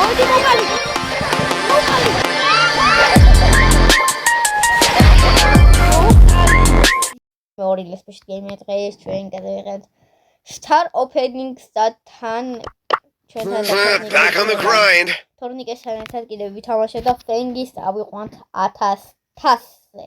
მოდი მოკალი. მეორე ლესბეში გეიმი დღეს ჩვენ გადავიღეთ Star Openings და თან ჩვენთან Back on the grind. თორნიკეს ერთად კიდევ ვითამაშეთ და ფენგის ავიყვანთ 1000-ზე.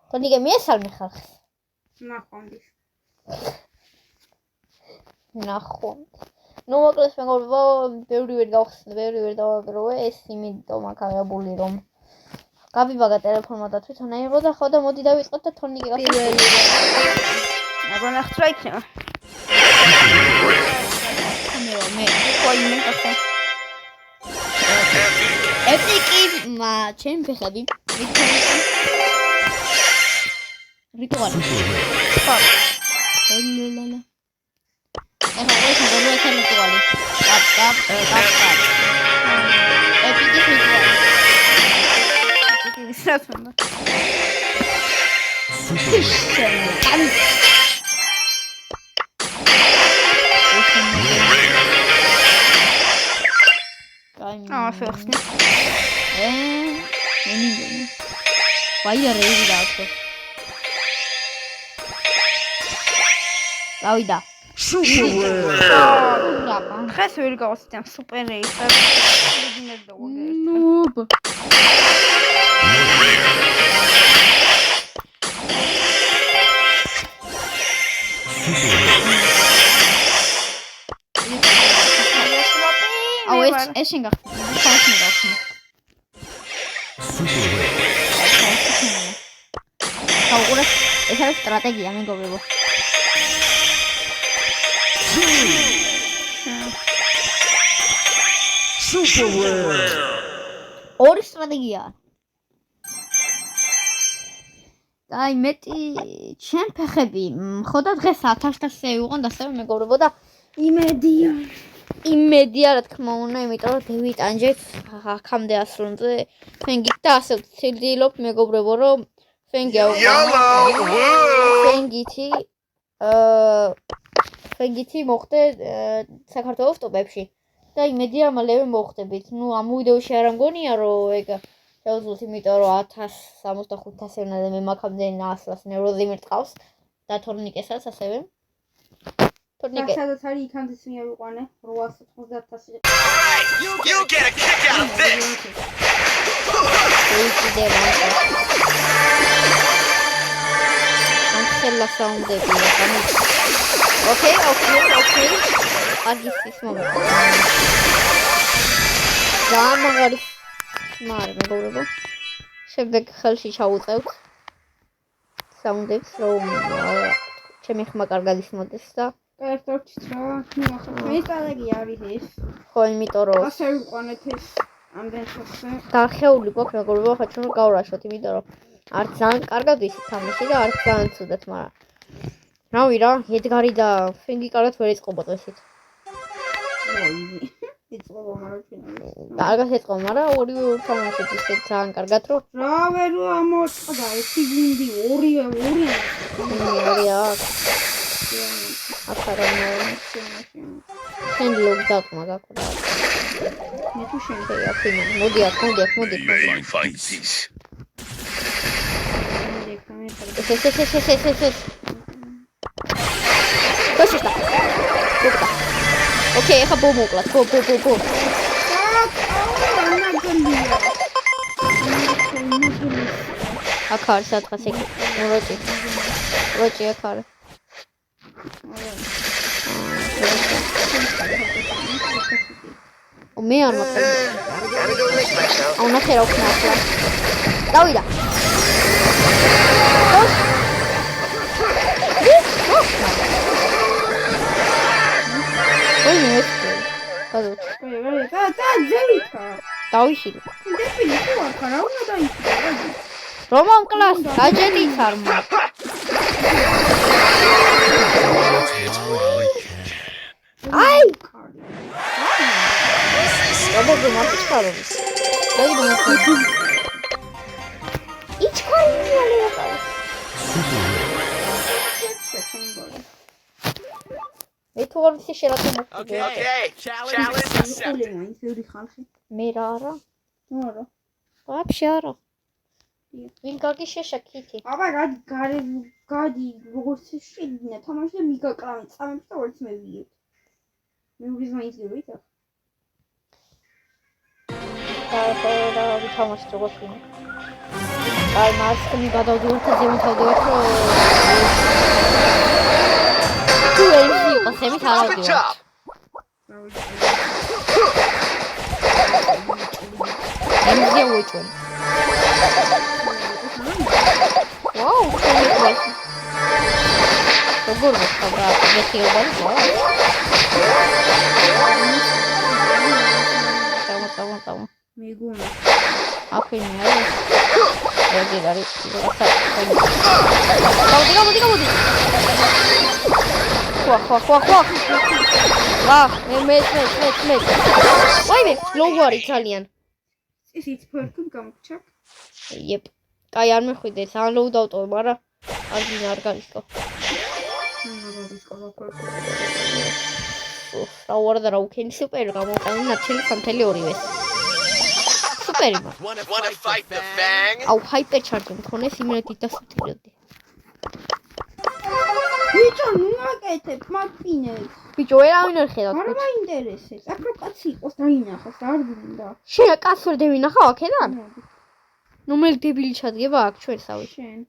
თორნიკე მიესალმე ხალხს. ნახონდი. ნუ მოკლეს მეგობრებო, ბევრი ვერ დავაბერო ეს იმიტომ აქ რომ გაბიბაგა ტელეფონმა და თვითონ აიღო და ხო და მოდი დავიწყოთ და თორნიკე პირველი ნახტრა იქნება. მე ყოიმე ხა. ეპიკი ჩემ ფეხები რიტუალი. ხო. ლალალა. ეხლა ეს რიტუალი. აპ. ეპიკი რიტუალი. Сразу. Ферсни. Вайя рейди даач. Давида. Super. Ხეს ვერ გავასწრებ სუპერ რეისს. Noob. ეს შენ გახსნა. ეს არის სტრატეგია მეგობრებო. ორი სტრატეგია. აი მეტი ჩემ ფეხები ხო და დღეს 1000-ზე ვიყო და ასევე მეგობრებო და იმედია რა თქმა უნდა, იმიტომ რომ დევით ანჯეთ აქამდე ასრულზე ფენგით და ასე ვცდილობ მეგობრებო რომ ფენგი ფენგითი მოხდე საქართველოს ტოპებში და იმედია მალევე მოხდებით. ნუ ამ ვიდეოში არ მგონია რომ ეგ შევძლოთ, იმიტომ რომ 1065-ზე უნდა და მე მაგამდე 100-ს ნევროზი მერტყავს და თორნიკესაც ასევე. თორნიკე სადაც არის იქამდე მიავიყვანე 890-ში. You get a kick out of this. Angela soundები. Okay. აგის მომენტი. გამაგარი მეგობრებო. შემდეგ ხელში ჩაუწევთ საუნდებს რომ ჩემი ხმა კარგად ისმოდეს და კარტოფჩიც რა. მე სტრატეგია არის ეს. ხო, იმიტომ რომ ასე ვიყვანეთ ეს ამდენ ხალხზე. დახეული გვაქვს მეგობრებო, ხა ჩვენ გავრაშოთ, იმიტომ რომ არც ძალიან კარგად ვიცით თამაში და არც ძალიან ცუდად, მაგრამ რავი რა, ედგარი და ფენგი კარგად ვერ იწყობოთ ესეთ. იწყობა მაგრამ ფინალი. კარგად ეწყო, მაგრამ ორივე თამაშით ისეთ ძალიან კარგად რომ რა ვერ ამოწყდა ერთი გუნდი ორივე. ახლა შენ ლოგდაუტმა გაკვრა. მე თუ შენ მოდი აქ. May you find peace. Okay, ეხა ბო მოკლათ. ბო. აქ არის სადღაც ეგ. როჭი აქ არის. მე არ მაქვს. აუ ნახე რა ვქნა ახლა. დავიდა. ой, нет. Козу. დავიშილე. დეფილი თუ არ ხარ, რა უნდა დაიშილე? რომამ კლას გაჯედით არ მა. აი! Robot maçı çıkarırız. Hadi bakalım. İç karnını alıyor bakalım. მე თუ არ ვიცი შერატო მოხდე. Okay, challenge accepted. ყოლე მაინც ბევრი ხალხი. მე რა არა. არა. ვაფშე არა. ვინ გაგიშეშა ქითი? აბა გადი როგორც შეიძინა თამაში და მიგაკრავენ წამებს და ვერც მე ვიეთ. მე ურის მაინც გივით ახლა. და ვითამაშეთ როგორც ვინ. აი მასკნი გადავდივართ და ზემოთავდივართ რომ თუ ერთი იყოს ემით არ Good ავდივართ. job. ემზე ვუჭვენ. ვაუ, შევიყვეს. როგორ მოხდა მეთიობარი ვაუ. წავა. მეგონა. აფინი არის. ეგ არის. გამოდი. ხვა. მე. ვაიმე, ლოგვარი ძალიან. ისიც ფერკი გამოგჩა. იეპ. კაი არ მეხვიდეთ, ან ლოუ დავტოვე, მაგრამ არ გაისკო. რა ვარ და რა უქენი სუპერი გამოვყენე ნაჩელი 3.2-ს. სუპერი მაგ. Wanna fight the Fang? აუ ჰაიპერ ჩარჯი მქონეს იმენით დასუტირდი. ბიჭო, ნაკეთებ მაფინებს. ბიჭო, ერავინ არ ხედავთ. არ მაინტერესებს. აქ რო კაცი იყოს დაინახოს, არ გინდა. შენ კაცს ვერ დევინახავ აქედან? ნუ მე დებილი ჩადგება აქ ჩვენსავე. შენ.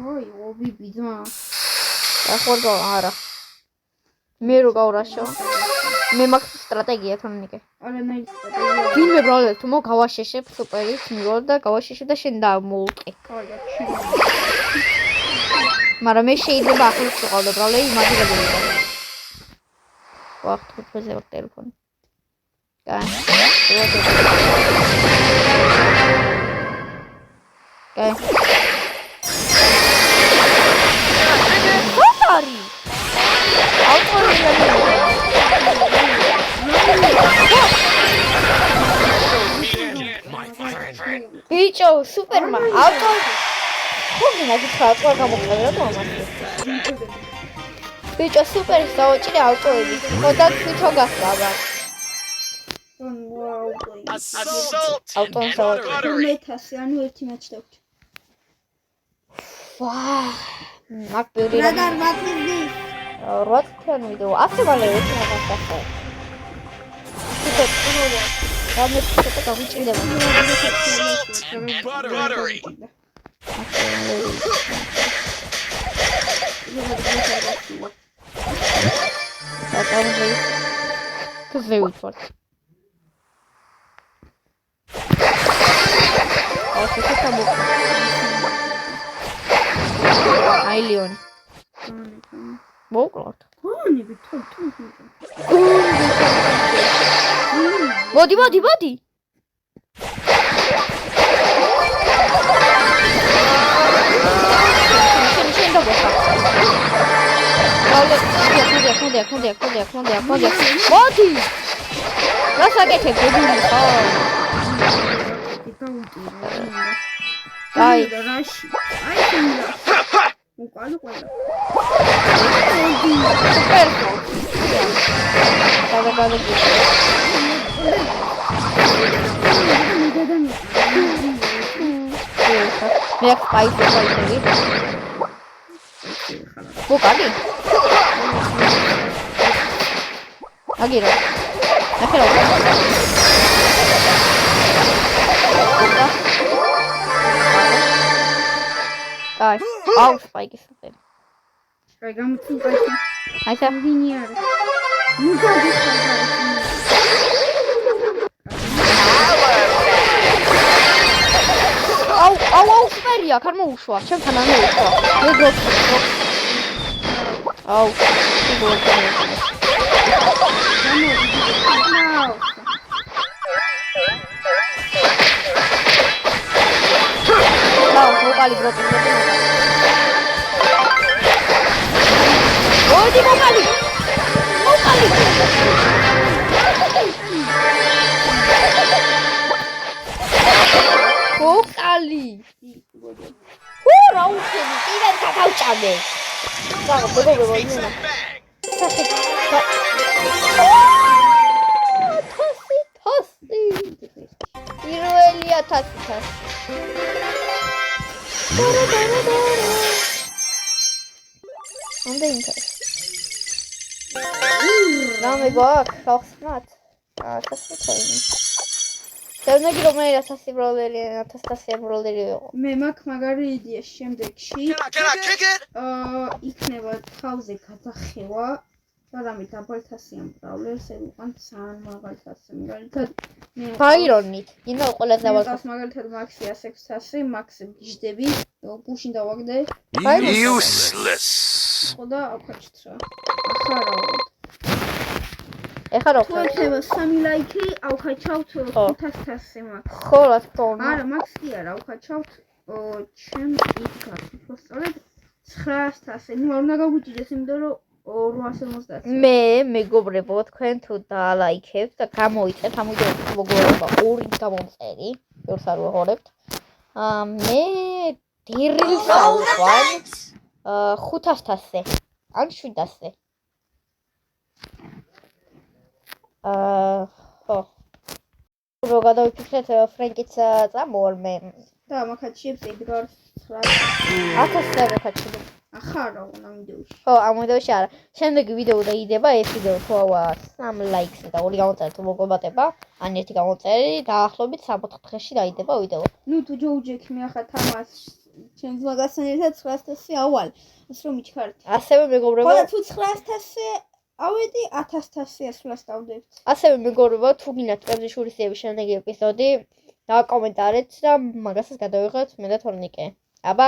ой, ობიბი ძმა. ახლა არა. მე რო გავრაშო. მე მაქვს სტრატეგია თონიკე. არანაირი სტრატეგია. ვინმე ბრალებ თუ გავაშეშებ სუპერის მიროლ და გავაშეშებ და შენ დამოუყე. კარგად, შენ. მაგრამ მე შეიძლება ახლოს ვიყავდე ბრალები მაგი გადავიდა. ვახტ თვითონზე ვარ ტელეფონი. კაი. Sorry. ბიჭო, სუპერმა ავტო ხოგი მაგითხა ყვა გამოყედა რა ამას. ბიჭო, სუპერის დაუჭირე ავტოები. ხოდა თვითონ გასწავლა. ვაუ. Assault. ავტოს and დავაჭირე. battery. 100, ანუ 1 მაჩ დავჭი. ვაა. მაგ ბევრი რა დარბატები? 8-იან ვიდეო. ასე მალე ერთი მაგასახა. რამე ცოტა გავიჭირდება. And battery. Кузе витвор. А что это там? Айлион. მოკლოთ. გონები თუ. მოდი. შენ დაგვა. ხონდია. მოდი. რა საკეთებ გებინი ხო? აი, რაში. აი შენ. უკალო ყველა. პერფექტ. გადაგადე. მე აქ პაიზე. ბუკადი. აგირა. ნახე. აი, აუ სპაიკი სუპერი. აი გამოწინ კაცი. აი სა ვინი არის? ნუ გადიხარ. აუ სუპერია, ხარ მოუშვა, ჩემთან არ მოუშვა. მე გროფ. აუ, ვოკალი გროფი. მოდი მოკალი. მოკალი. უ რა უხები, კიდევ გადავჭამე. საღო, მეგობრებო, Defeats იმენა. the fang. თასი. პირველია თასი. ამდენი თასი. რამე გვაქვს, ხახსნათ? თასი თოინი. დევნაგი რომელია თასი ბროლდერია, თასი ბროლდერი იყო. მე მაქვს მაგარი იდეა შემდეგში. Can I kick it? იქნება თავზე გადახევა და რამე დაბალთასიან ბრავლერს ევიყან ძალიან მაღალი თასი. მაგალითად მე ფაირონით, იმდა ყველაზე დავაკას დაბალ. მაგალითად მაქსი 106 მაქსი გიждები, პუშინ დავაგდე. Useless. ხო და აფაჩთ რა. ახარავად. ეხლა რა თუ ვქნა? ექნება 3 ლაიქი, ავხაჩავთ ხო. 500 მაქვს. ხო, რა თქმა უნდა. არა, მაქვს კი არა, ავხაჩავთ ჩემ იქ გაქვს. უფრო სწორედ 900. ნუ არ უნდა გაგვიჭირდეს, იმიტომ რომ 850. მე მეგობრებო, თქვენ თუ დაალაიქებთ და გამოიწევთ ამ ვიდეოს მოგოება ორი გამომწერი, ბევრს არ ვაღორებთ. მე დირილს ავყვან 500-ზე ან 700-ზე. ხო. რო გადავიფიქრეთ ფრენკიც წამოვარ მე. და მაგაჩიებს ედგარ 900. 1000-ზე გაკაჩები. ახარა უნდა ვიდეოში. ხო, ამ ვიდეოში არა. შემდეგი ვიდეო დაიდება ეს ვიდეო თუ ავა 3 ლაიქს და 2 გამოწერი თუ მოგობატება, ან 1 გამოწერი დაახლოებით 3-4 დღეში დაიდება ვიდეო. ნუ თუ ჯოუჯექი მიახა თამას ჩემს მაგასთან ერთად 900 ავალ. ასე რომ მიჩქარით. ასევე მეგობრებო, ხო და თუ 900 ავედი 1000 ასვლას დავდებთ. ასევე მეგობრებო, თუ გინდათ პებზიშურისების შემდეგი ეპიზოდი, დავაკომენტარეთ და მაგასაც გადავიღოთ მე და თორნიკე. აბა,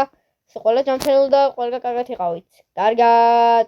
სულ ყველა ჯანმრთელო და ყველგან კარგად იყავით. კარგად.